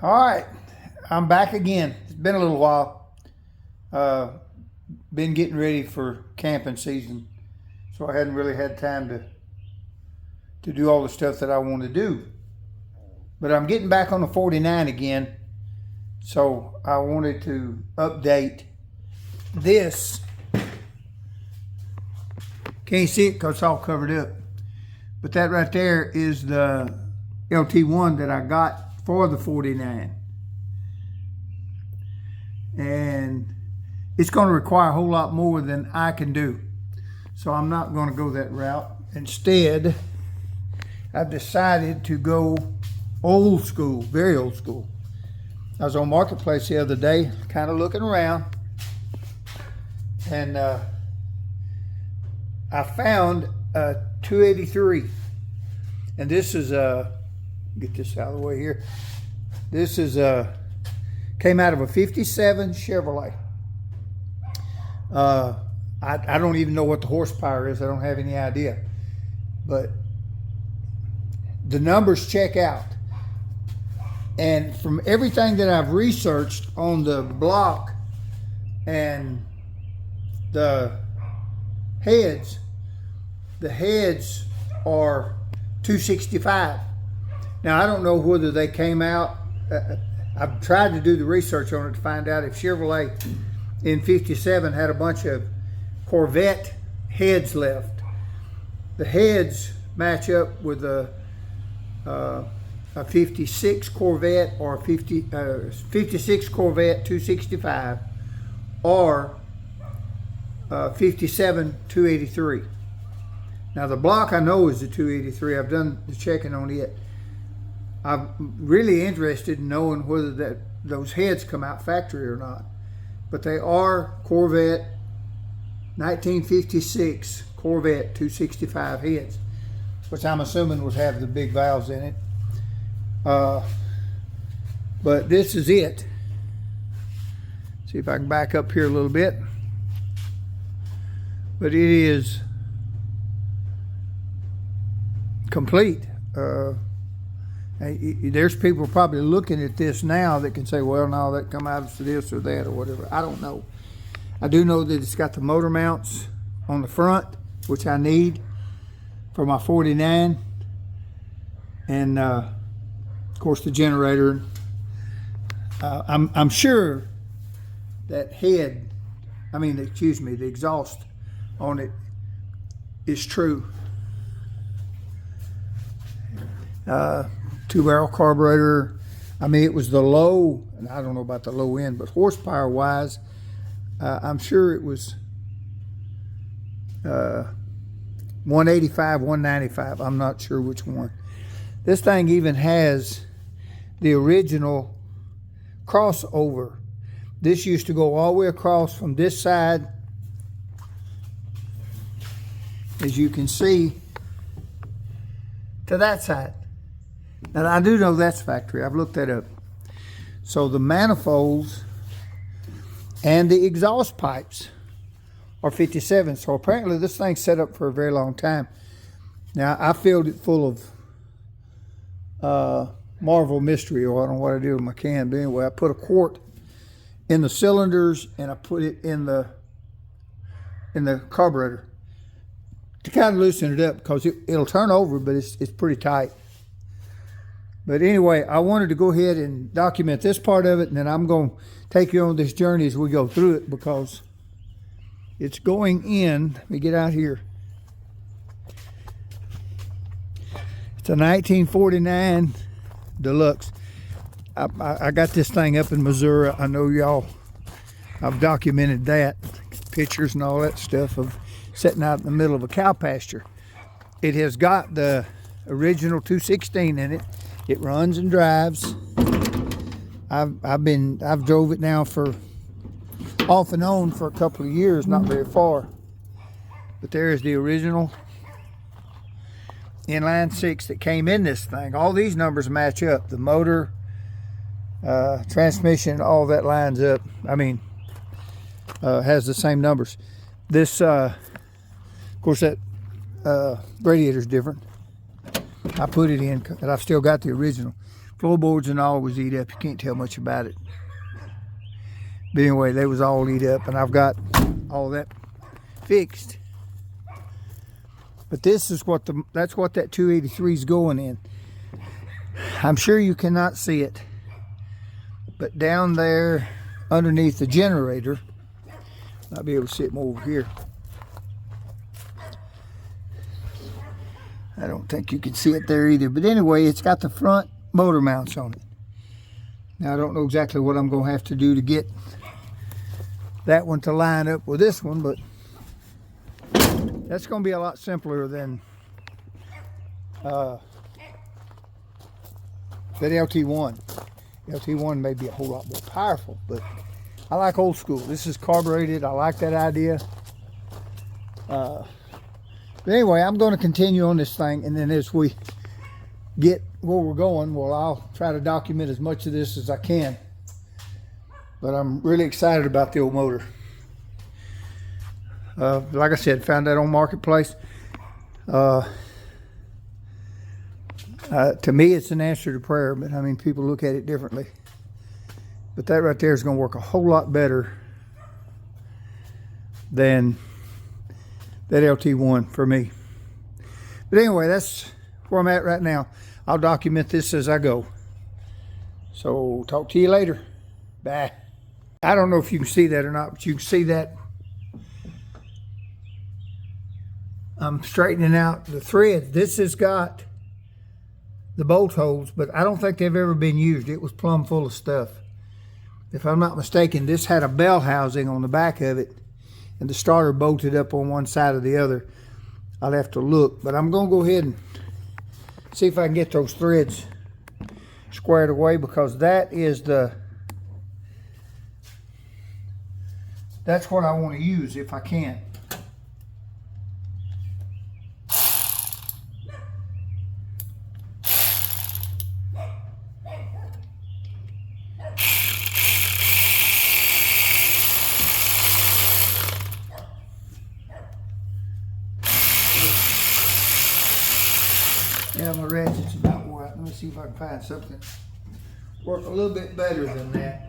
All right, I'm back again. It's been a little while. Been getting ready for camping season, so I hadn't really had time to do all the stuff that I want to do. But I'm getting back on the 49 again, so I wanted to update this. Can't see it because it's all covered up. But that right there is the LT1 that I got for the 49. And it's going to require a whole lot more than I can do. So I'm not going to go that route. Instead, I've decided to go old school, very old school. I was on Marketplace the other day, kind of looking around, and I found a 283. And this is get this out of the way here. This is came out of a 57 Chevrolet. I don't even know what the horsepower is. I don't have any idea. But the numbers check out. And from everything that I've researched on the block and the heads are 265. Now, I don't know whether they came out. I've tried to do the research on it to find out if Chevrolet in 57 had a bunch of Corvette heads left. The heads match up with a 56 Corvette or 56 Corvette 265 or 57 283. Now the block I know is the 283. I've done the checking on it. I'm really interested in knowing whether those heads come out factory or not. But they are Corvette 1956 Corvette 265 heads, which I'm assuming would have the big valves in it. But this is it. See if I can back up here a little bit. But it is complete. There's people probably looking at this now that can say, well, no, that come out of this or that or whatever. I don't know. I do know that it's got the motor mounts on the front, which I need for my 49. And, of course, the generator. I'm sure that the exhaust on it is true. 2-barrel carburetor. I mean, it was the low, and I don't know about the low end, but horsepower wise, I'm sure it was 185, 195. I'm not sure which one. This thing even has the original crossover. This used to go all the way across from this side, as you can see, to that side. Now, I do know that's factory. I've looked that up. So the manifolds and the exhaust pipes are 57. So apparently this thing's set up for a very long time. Now, I filled it full of Marvel Mystery Oil. I don't know what I did with my can, but anyway, I put a quart in the cylinders and I put it in the carburetor to kind of loosen it up, because it'll turn over, but it's pretty tight. But anyway, I wanted to go ahead and document this part of it, and then I'm going to take you on this journey as we go through it, because it's going in. Let me get out here. It's a 1949 Deluxe. I got this thing up in Missouri. I know y'all, I've documented that. Pictures and all that stuff of sitting out in the middle of a cow pasture. It has got the original 216 in it. It runs and drives. I've drove it now for off and on for a couple of years, not very far. But there's the original inline six that came in this thing. All these numbers match up. The motor, transmission, all that lines up. I mean, has the same numbers. This, of course, that radiator's different. I put it in, and I've still got the original. Floorboards and all was eat up. You can't tell much about it. But anyway, they was all eat up, and I've got all that fixed. But this is what that's what that 283 is going in. I'm sure you cannot see it, but down there underneath the generator, I'll be able to see it more over here. I don't think you can see it there either, but anyway, it's got the front motor mounts on it. Now I don't know exactly what I'm going to have to do to get that one to line up with this one, but that's going to be a lot simpler than that LT1. LT1 may be a whole lot more powerful, but I like old school. This is carbureted. I like that idea. But anyway, I'm going to continue on this thing, and then as we get where we're going, well, I'll try to document as much of this as I can. But I'm really excited about the old motor. Like I said, found that on Marketplace. To me, it's an answer to prayer, but I mean, people look at it differently. But that right there is going to work a whole lot better than that LT1 for me. But anyway, that's where I'm at right now. I'll document this as I go. So talk to you later. Bye. I don't know if you can see that or not, but you can see that I'm straightening out the threads. This has got the bolt holes, but I don't think they've ever been used. It was plumb full of stuff. If I'm not mistaken, this had a bell housing on the back of it, and the starter bolted up on one side or the other. I'll have to look, but I'm going to go ahead and see if I can get those threads squared away, because that is that's what I want to use if I can. Yeah, my ratchet's about wore out. Let me see if I can find something work a little bit better than that.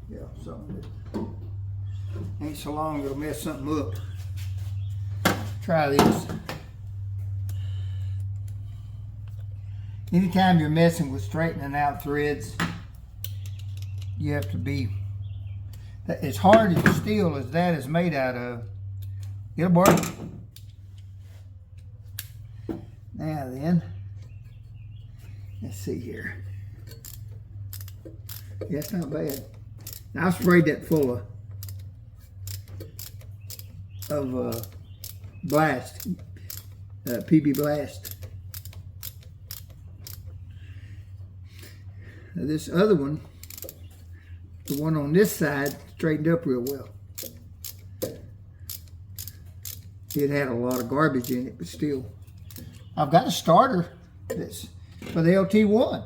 Yeah, something that ain't so long it'll mess something up. Try this. Anytime you're messing with straightening out threads, you have to be, as hard as steel as that is made out of, it'll work. Now then, let's see here. Yeah, it's not bad. Now I sprayed that full of Blast, PB Blast. Now this other one, the one on this side, straightened up real well. It had a lot of garbage in it, but still. I've got a starter that's for the LT1.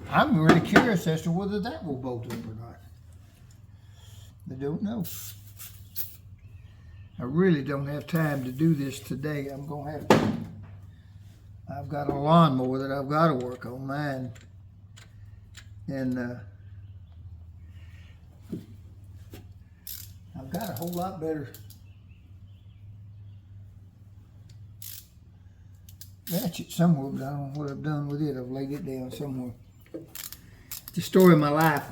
I'm really curious as to whether that will bolt up or not. I don't know. I really don't have time to do this today. I'm going to have to. I've got a lawnmower that I've got to work on mine. And I've got a whole lot better ratchet somewhere, but I don't know what I've done with it. I've laid it down somewhere. It's the story of my life.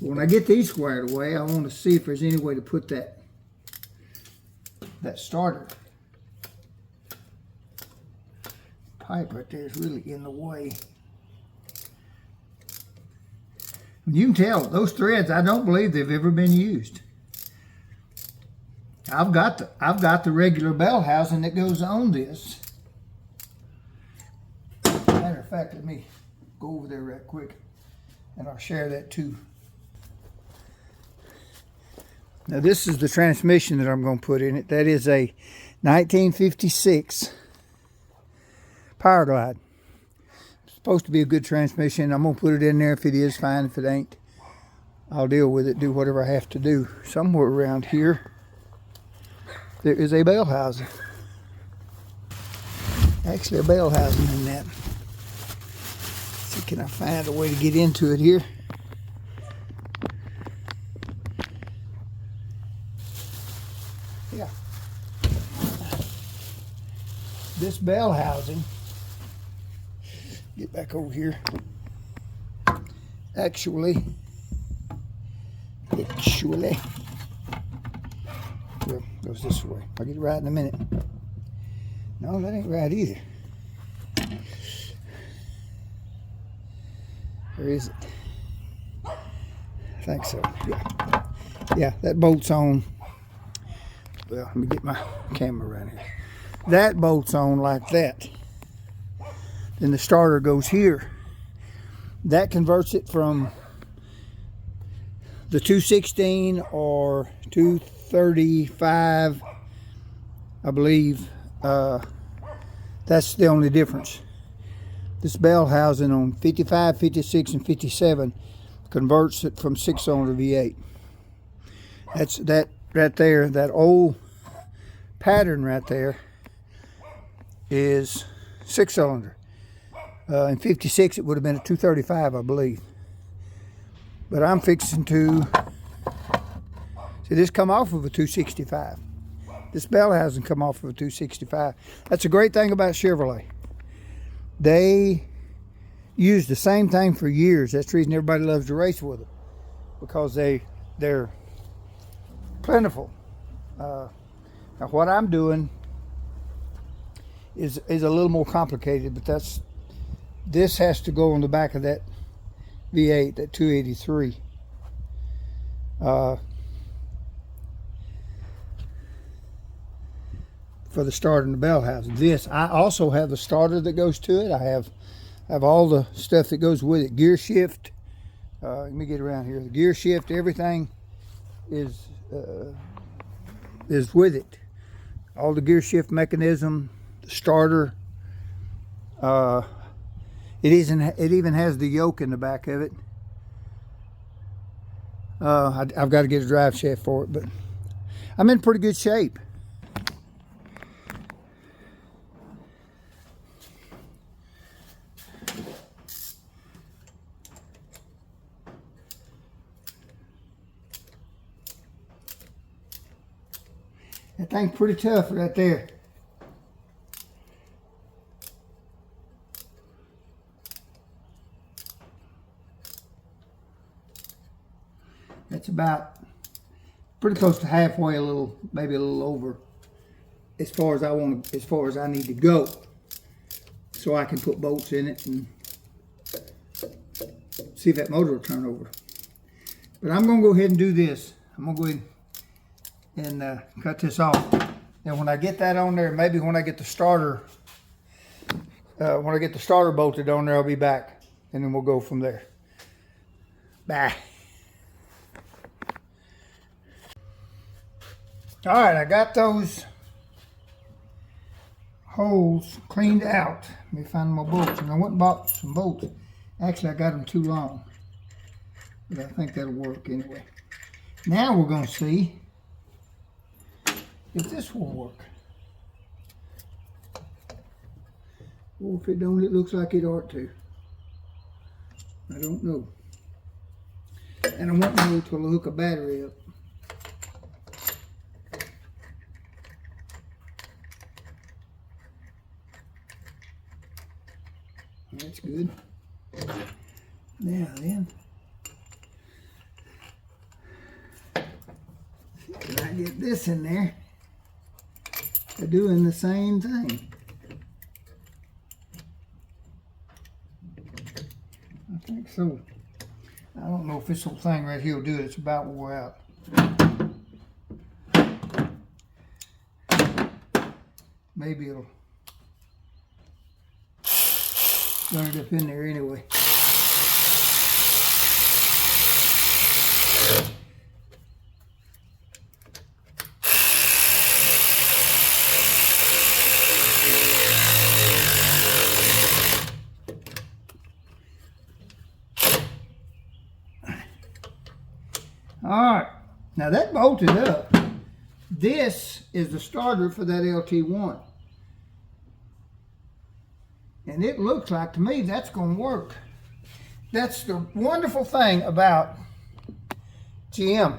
When I get these squared away, I want to see if there's any way to put that starter pipe right there is really in the way. You can tell those threads, I don't believe they've ever been used. I've got the regular bell housing that goes on this. Matter of fact, let me go over there right quick and I'll share that too. Now this is the transmission that I'm going to put in it. That is a 1956 Power Glide. It's supposed to be a good transmission. I'm going to put it in there. If it is, fine. If it ain't, I'll deal with it, do whatever I have to do. Somewhere around here, there is a bell housing. Actually, a bell housing in that. Let's see, can I find a way to get into it here? Yeah. This bell housing, get back over here. Actually, well, goes this way. I'll get it right in a minute. No, that ain't right either. Where is it? I think so, yeah. Yeah, that bolt's on. Well, let me get my camera around here. That bolt's on like that. Then the starter goes here. That converts it from the 216 or 235, I believe. That's the only difference. This bell housing on 55, 56, and 57 converts it from 6-cylinder V8. That's that right there. That old pattern right there is 6-cylinder. In 56, it would have been a 235, I believe. But I'm fixing to see this come off of a 265. This bell hasn't come off of a 265. That's a great thing about Chevrolet. They use the same thing for years. That's the reason everybody loves to race with them, because they're plentiful. Now what I'm doing is a little more complicated, but this has to go on the back of that V8, that 283. For the starter and the bell housing. This, I also have the starter that goes to it. I have all the stuff that goes with it. Gear shift. Let me get around here. The gear shift, everything is with it. All the gear shift mechanism, the starter. It even has the yoke in the back of it. I've got to get a drive shaft for it, but I'm in pretty good shape. That thing's pretty tough right there. That's about pretty close to halfway, maybe a little over, as far as I need to go, so I can put bolts in it and see if that motor will turn over. But I'm gonna go ahead and do this. I'm gonna go ahead and cut this off. And when I get that on there, maybe when I get the starter, bolted on there, I'll be back, and then we'll go from there. Bye. All right, I got those holes cleaned out. Let me find my bolts. And I went and bought some bolts. Actually, I got them too long, but I think that'll work anyway. Now we're going to see if this will work. Or if it don't, it looks like it ought to. I don't know. And I won't know until I hook a battery up. That's good. Now then, can I get this in there? They're doing the same thing. I think so. I don't know if this whole thing right here will do it. It's about wore out. Maybe it'll run it up in there anyway. All right, now that bolted up. This is the starter for that LT1. And it looks like to me that's going to work. That's the wonderful thing about GM.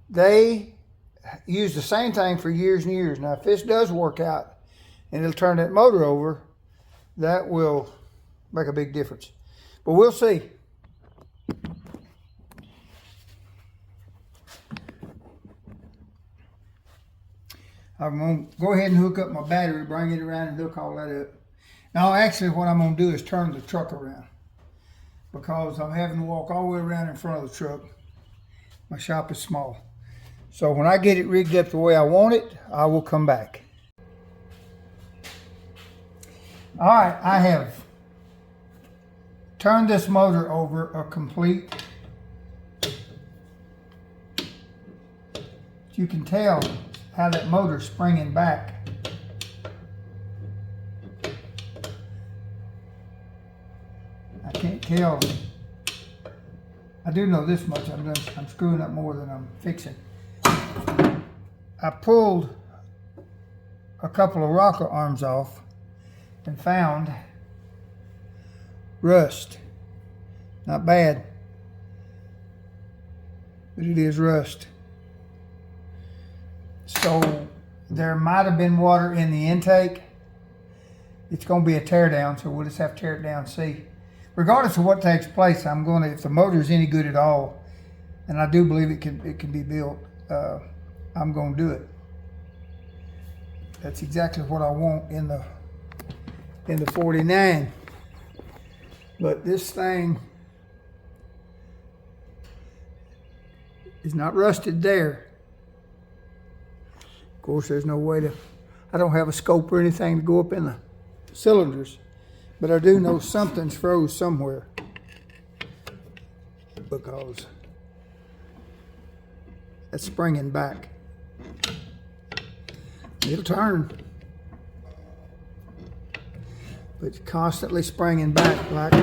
They use the same thing for years and years. Now, if this does work out and it'll turn that motor over, that will make a big difference. But we'll see. I'm going to go ahead and hook up my battery, bring it around, and hook all that up. Now, actually, what I'm going to do is turn the truck around because I'm having to walk all the way around in front of the truck. My shop is small. So when I get it rigged up the way I want it, I will come back. All right, I have turned this motor over a complete. You can tell how that motor's springing back. I can't tell. I do know this much. I'm screwing up more than I'm fixing. I pulled a couple of rocker arms off and found rust. Not bad, but it is rust. So there might have been water in the intake. It's going to be a tear down, so we'll just have to tear it down and see. Regardless of what takes place, I'm going to, if the motor is any good at all, and I do believe it can be built, I'm going to do it. That's exactly what I want in the 49. But this thing is not rusted there. Of course, there's no way to, I don't have a scope or anything to go up in the cylinders, but I do know something's froze somewhere because it's springing back. It'll turn, but it's constantly springing back like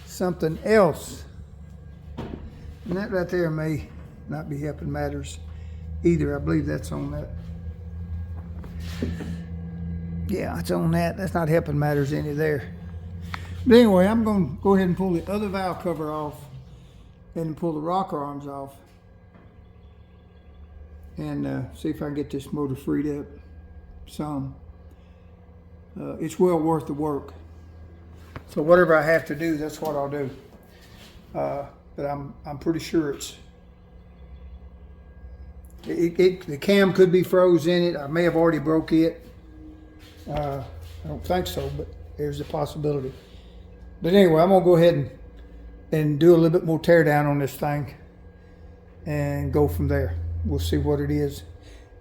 something else. And that right there may not be helping matters either. I believe that's on that. Yeah, it's on that. That's not helping matters any there. But anyway, I'm going to go ahead and pull the other valve cover off and pull the rocker arms off and see if I can get this motor freed up some. It's well worth the work. So whatever I have to do, that's what I'll do. But I'm pretty sure the cam could be froze in it. I may have already broke it. I don't think so, but there's a possibility. But anyway, I'm gonna go ahead and do a little bit more tear down on this thing and go from there. We'll see what it is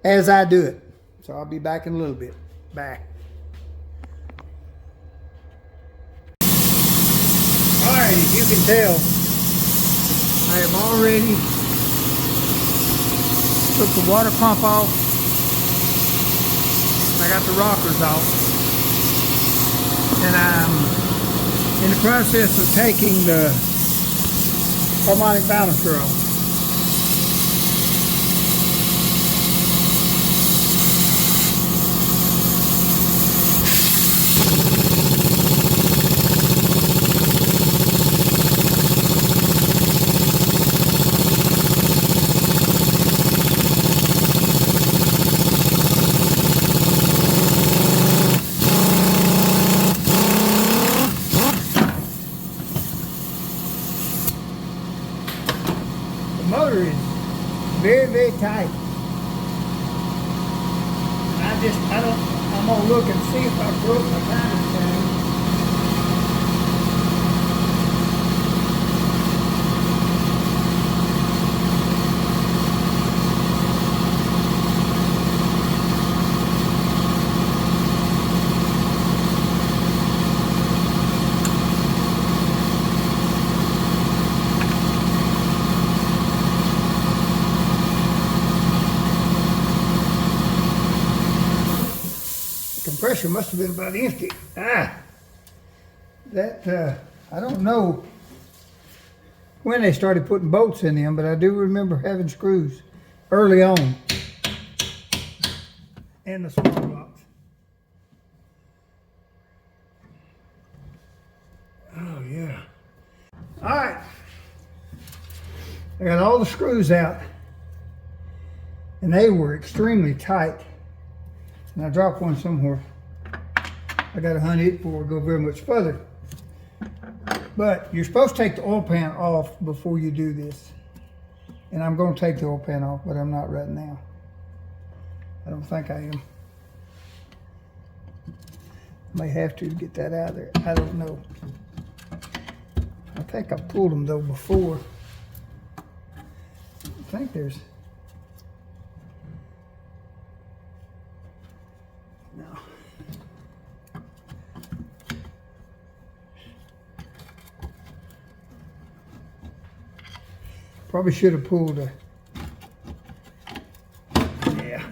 as I do it. So I'll be back in a little bit. Bye. All right, as you can tell, I have already took the water pump off. I got the rockers off. And I'm in the process of taking the harmonic balancer off. The motor is very, very tight. I'm gonna look and see if I broke my timing chain. Pressure must have been about empty. That I don't know when they started putting bolts in them, but I do remember having screws early on. and the small blocks. Oh yeah. All right. I got all the screws out, and they were extremely tight. And I dropped one somewhere. I got to hunt it before I go very much further. But you're supposed to take the oil pan off before you do this. And I'm going to take the oil pan off, but I'm not right now. I don't think I am. May have to get that out of there. I don't know. I think I pulled them though before. I think there's... No. Probably should have pulled a... Yeah.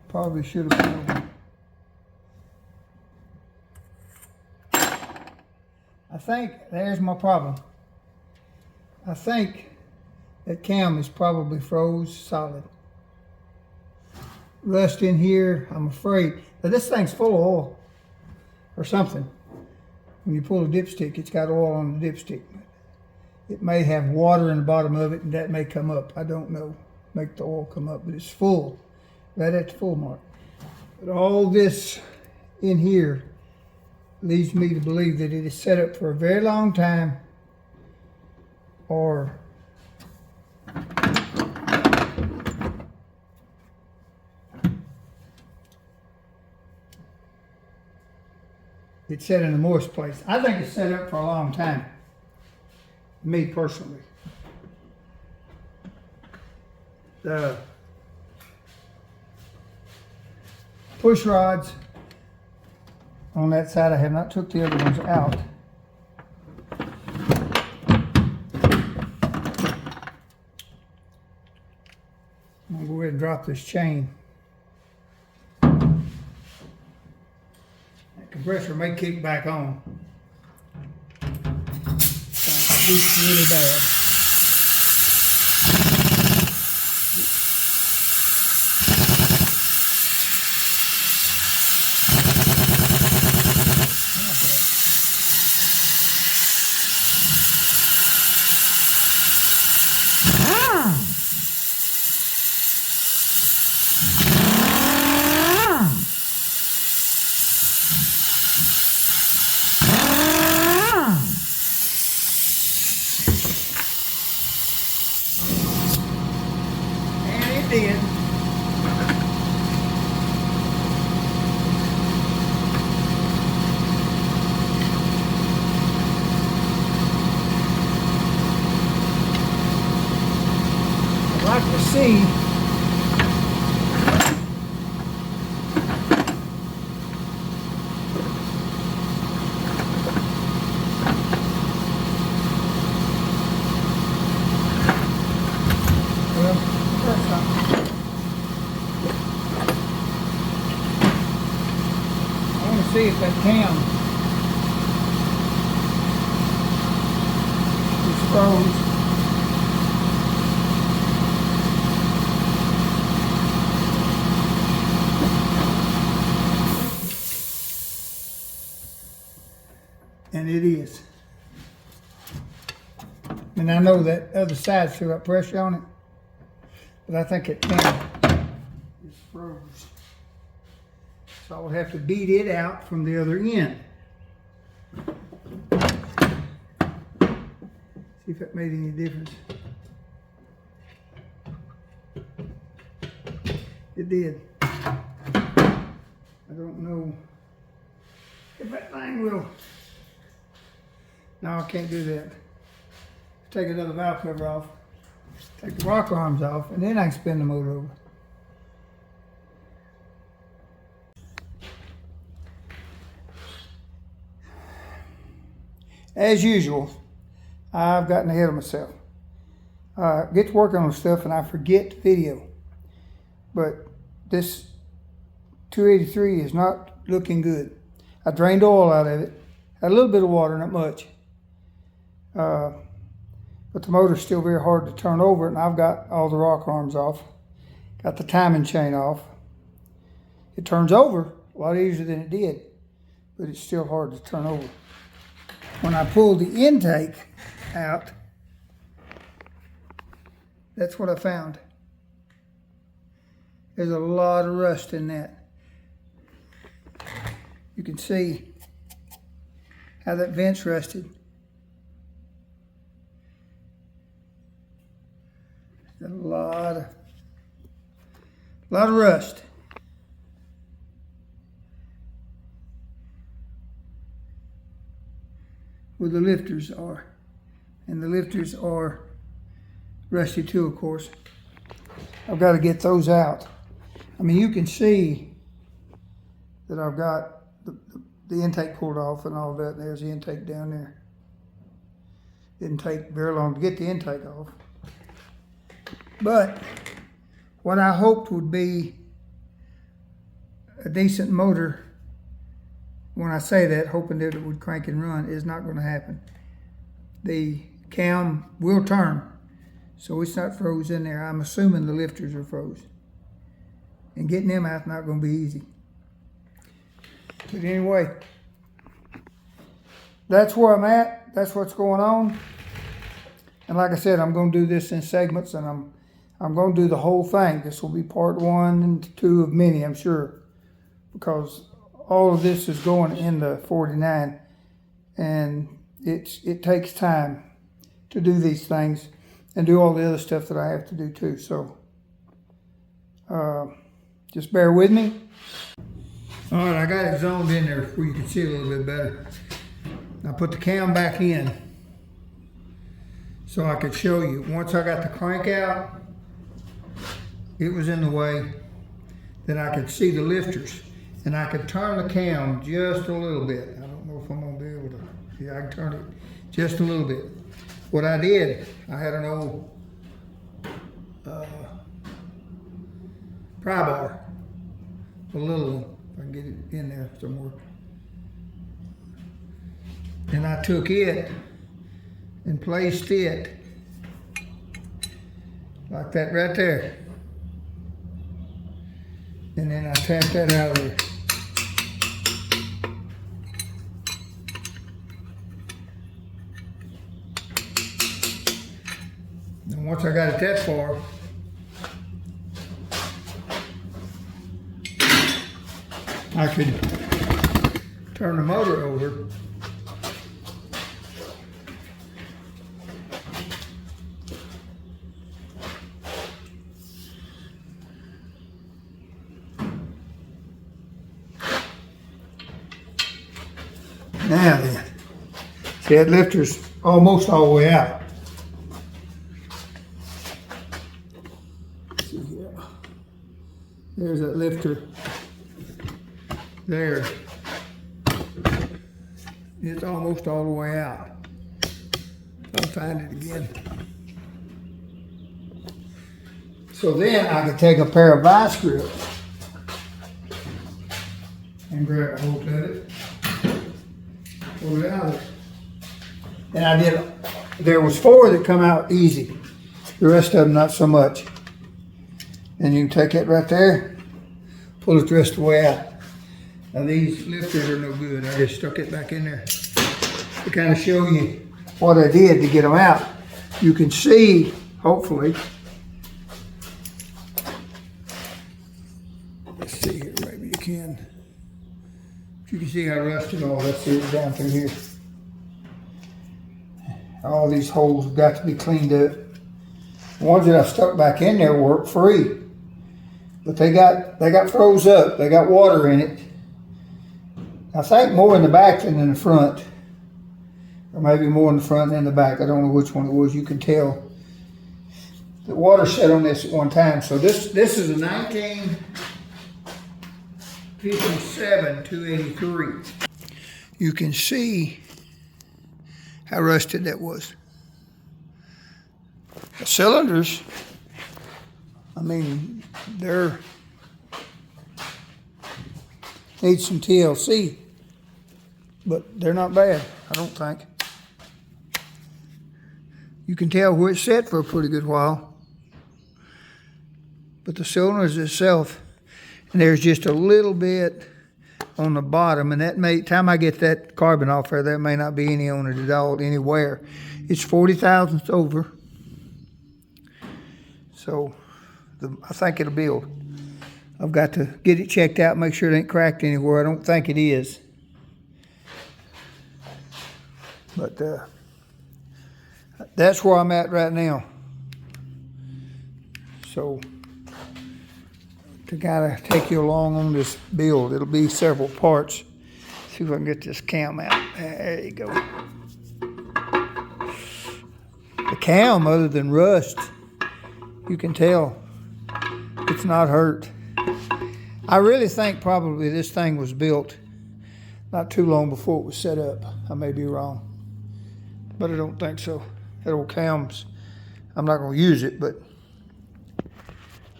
Probably should have pulled a... I think there's my problem. I think that cam is probably froze solid. Rust in here, I'm afraid. But this thing's full of oil or something. When you pull a dipstick, it's got oil on the dipstick. It may have water in the bottom of it, and that may come up. I don't know. Make the oil come up, but it's full. Right at the full mark. But all this in here leads me to believe that it is set up for a very long time, or it's set in a moist place. I think it's set up for a long time. Me personally. The push rods on that side, I have not took the other ones out. I'm gonna go ahead and drop this chain. That compressor may kick back on. It's really bad. In. I'd like to see see if that cam is froze. And it is. And I know that other side still got pressure on it, but I think it cam is froze. So I would have to beat it out from the other end. See if that made any difference. It did. I don't know if that thing will. No, I can't do that. Take another valve cover off, take the rocker arms off, and then I can spin the motor over. As usual, I've gotten ahead of myself. Get to work on the stuff and I forget the video. But this 283 is not looking good. I drained oil out of it. Had a little bit of water, not much. But the motor's still very hard to turn over, and I've got all the rock arms off. Got the timing chain off. It turns over a lot easier than it did, but it's still hard to turn over. When I pulled the intake out, that's what I found. There's a lot of rust in that. You can see how that vent's rusted. A lot of rust. Where the lifters are. And the lifters are rusty too, of course. I've got to get those out. I mean, you can see that I've got the intake pulled off and all that. There's the intake down there. Didn't take very long to get the intake off. But what I hoped would be a decent motor, when I say that, hoping that it would crank and run, is not going to happen. The cam will turn, so it's not froze in there. I'm assuming the lifters are froze. And getting them out is not going to be easy. But anyway, that's where I'm at. That's what's going on. And like I said, I'm going to do this in segments, and I'm going to do the whole thing. This will be part 1 and 2 of many, I'm sure, because all of this is going in the 49, and it takes time to do these things and do all the other stuff that I have to do too. So just bear with me. All right, I got it zoned in there where you can see it a little bit better. I put the cam back in so I could show you. Once I got the crank out, it was in the way that I could see the lifters, and I could turn the cam just a little bit. I don't know if I'm gonna be able to. Yeah, I can turn it just a little bit. What I did, I had an old pry bar, a little one, if I can get it in there somewhere. And I took it and placed it like that right there. And then I tapped that out of there. And once I got it that far, I could turn the motor over . Now then, see that lifter's almost all the way out. See here. There's that lifter. There. It's almost all the way out. I'll find it again. So then I could take a pair of vice grips and grab a hold of it. Pull it out. And I did, there was 4 that come out easy. The rest of them not so much. And you can take it right there, pull it the rest of the way out. Now these lifters are no good. I just stuck it back in there to kind of show you what I did to get them out. You can see, hopefully, let's see here, maybe you can. You can see how rusted all this is down through here. All these holes have got to be cleaned up. The ones that I stuck back in there work free, but they got froze up. They got water in it. I think more in the back than in the front, or maybe more in the front than the back. I don't know which one it was. You can tell the water set on this at one time. So this is a 1957 283. You can see how rusted that was. The cylinders, I mean, they're need some TLC, but they're not bad, I don't think. You can tell where it's set for a pretty good while. but the cylinders itself, and there's just a little bit on the bottom, and that may, time I get that carbon off there, there may not be any on it at all anywhere. It's 40 thousandths over, so I think it'll build. I've got to get it checked out, make sure it ain't cracked anywhere. I don't think it is, but that's where I'm at right now. So to kind of take you along on this build, it'll be several parts. See if I can get this cam out. There you go. The cam, other than rust, you can tell it's not hurt. I really think probably this thing was built not too long before it was set up. I may be wrong, but I don't think so. That old cam's, I'm not going to use it, but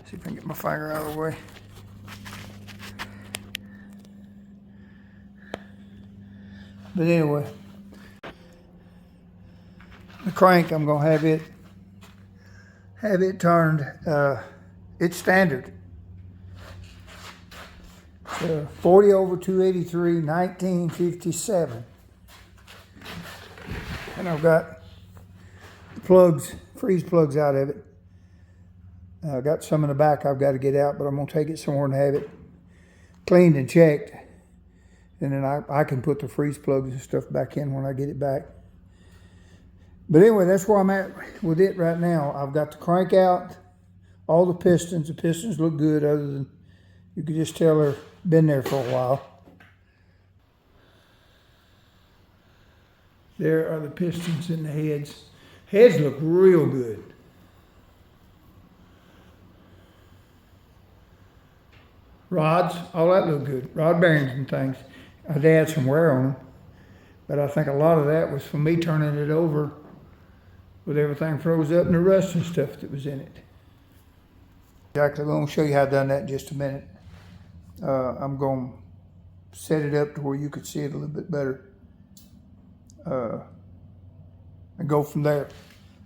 see if I can get my finger out of the way. But anyway, the crank, I'm going to have it turned. It's standard. 40 over 283, 1957. And I've got the plugs, freeze plugs out of it. I've got some in the back I've got to get out, but I'm going to take it somewhere and have it cleaned and checked. And then I can put the freeze plugs and stuff back in when I get it back. But anyway, that's where I'm at with it right now. I've got the crank out, all the pistons. The pistons look good, other than you could just tell they've been there for a while. There are the pistons and the heads. Heads look real good. Rods, all that look good. Rod bearings and things. They had some wear on them, but I think a lot of that was from me turning it over with everything froze up and the rust and stuff that was in it. Exactly, I'm going to show you how I done that in just a minute. I'm going to set it up to where you could see it a little bit better and go from there.